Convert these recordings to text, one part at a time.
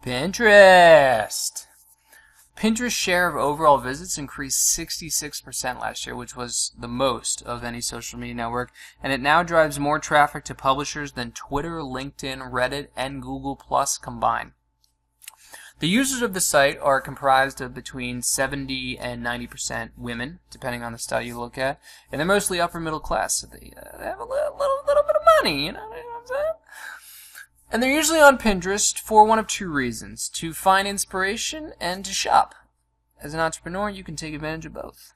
Pinterest. Pinterest's share of overall visits increased 66% last year, which was the most of any social media network, and it now drives more traffic to publishers than Twitter, LinkedIn, Reddit, and Google Plus combined. The users of the site are comprised of between 70 and 90% women, depending on the study you look at, and they're mostly upper middle class, so they have a little bit of money, you know what I'm saying? And they're usually on Pinterest for one of two reasons: to find inspiration and to shop. As an entrepreneur, you can take advantage of both.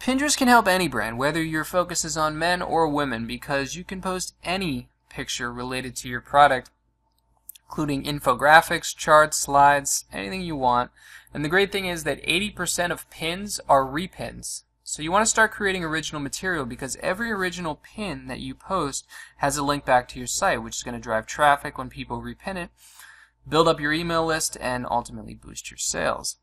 Pinterest can help any brand, whether your focus is on men or women, because you can post any picture related to your product, including infographics, charts, slides, anything you want. And the great thing is that 80% of pins are repins. So you want to start creating original material, because every original pin that you post has a link back to your site, which is going to drive traffic when people repin it, build up your email list, and ultimately boost your sales.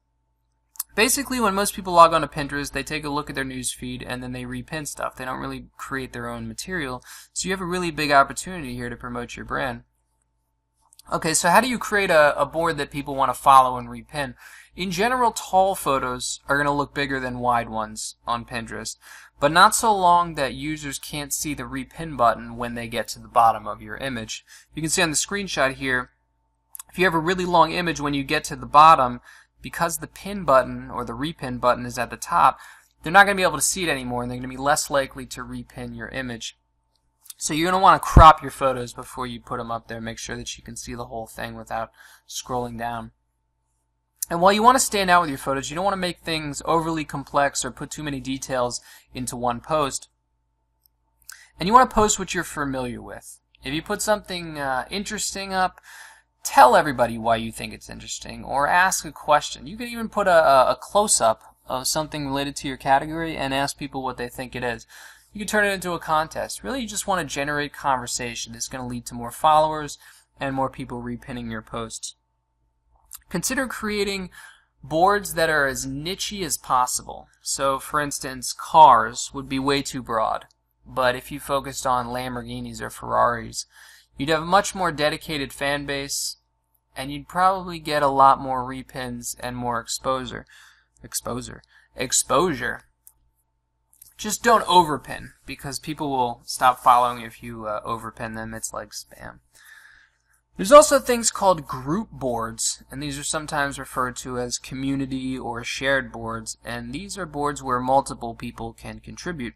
Basically, when most people log on to Pinterest, they take a look at their news feed and then they repin stuff. They don't really create their own material. So you have a really big opportunity here to promote your brand. Okay, so how do you create a board that people want to follow and repin? In general, tall photos are going to look bigger than wide ones on Pinterest, but not so long that users can't see the repin button when they get to the bottom of your image. You can see on the screenshot here, if you have a really long image, when you get to the bottom, because the pin button or the repin button is at the top, they're not going to be able to see it anymore, and they're going to be less likely to repin your image. So you're going to want to crop your photos before you put them up there. Make sure that you can see the whole thing without scrolling down. And while you want to stand out with your photos, you don't want to make things overly complex or put too many details into one post. And you want to post what you're familiar with. If you put something interesting up, tell everybody why you think it's interesting, or ask a question. You could even put a close-up of something related to your category and ask people what they think it is. You can turn it into a contest. Really, you just want to generate conversation. It's going to lead to more followers and more people repinning your posts. Consider creating boards that are as niche-y as possible. So, for instance, cars would be way too broad. But if you focused on Lamborghinis or Ferraris, you'd have a much more dedicated fan base, and you'd probably get a lot more repins and more exposure. Just don't overpin, because people will stop following if you overpin them. It's like spam. There's also things called group boards, and these are sometimes referred to as community or shared boards, and these are boards where multiple people can contribute.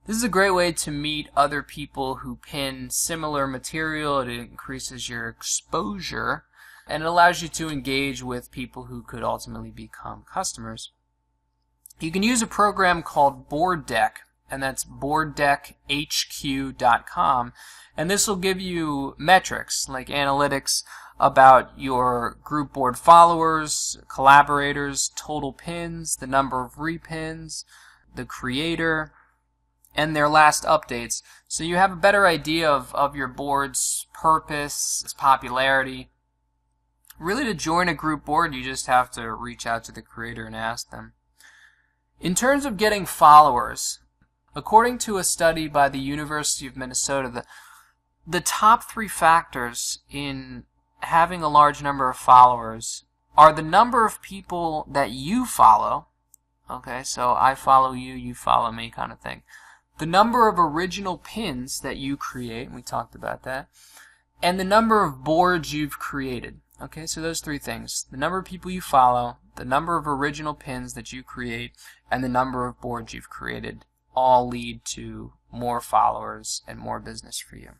This is a great way to meet other people who pin similar material. It increases your exposure, and it allows you to engage with people who could ultimately become customers. You can use a program called Board Deck, and that's boarddeck.hq.com, and this will give you metrics like analytics about your group board followers, collaborators, total pins, the number of repins, the creator, and their last updates. So you have a better idea of your board's purpose, its popularity. Really, to join a group board, you just have to reach out to the creator and ask them. In terms of getting followers, according to a study by the University of Minnesota, the top 3 factors in having a large number of followers are the number of people that you follow. Okay, so I follow you, you follow me kind of thing. The number of original pins that you create, and we talked about that, and the number of boards you've created. Okay, so those 3 things: the number of people you follow, the number of original pins that you create, and the number of boards you've created, all lead to more followers and more business for you.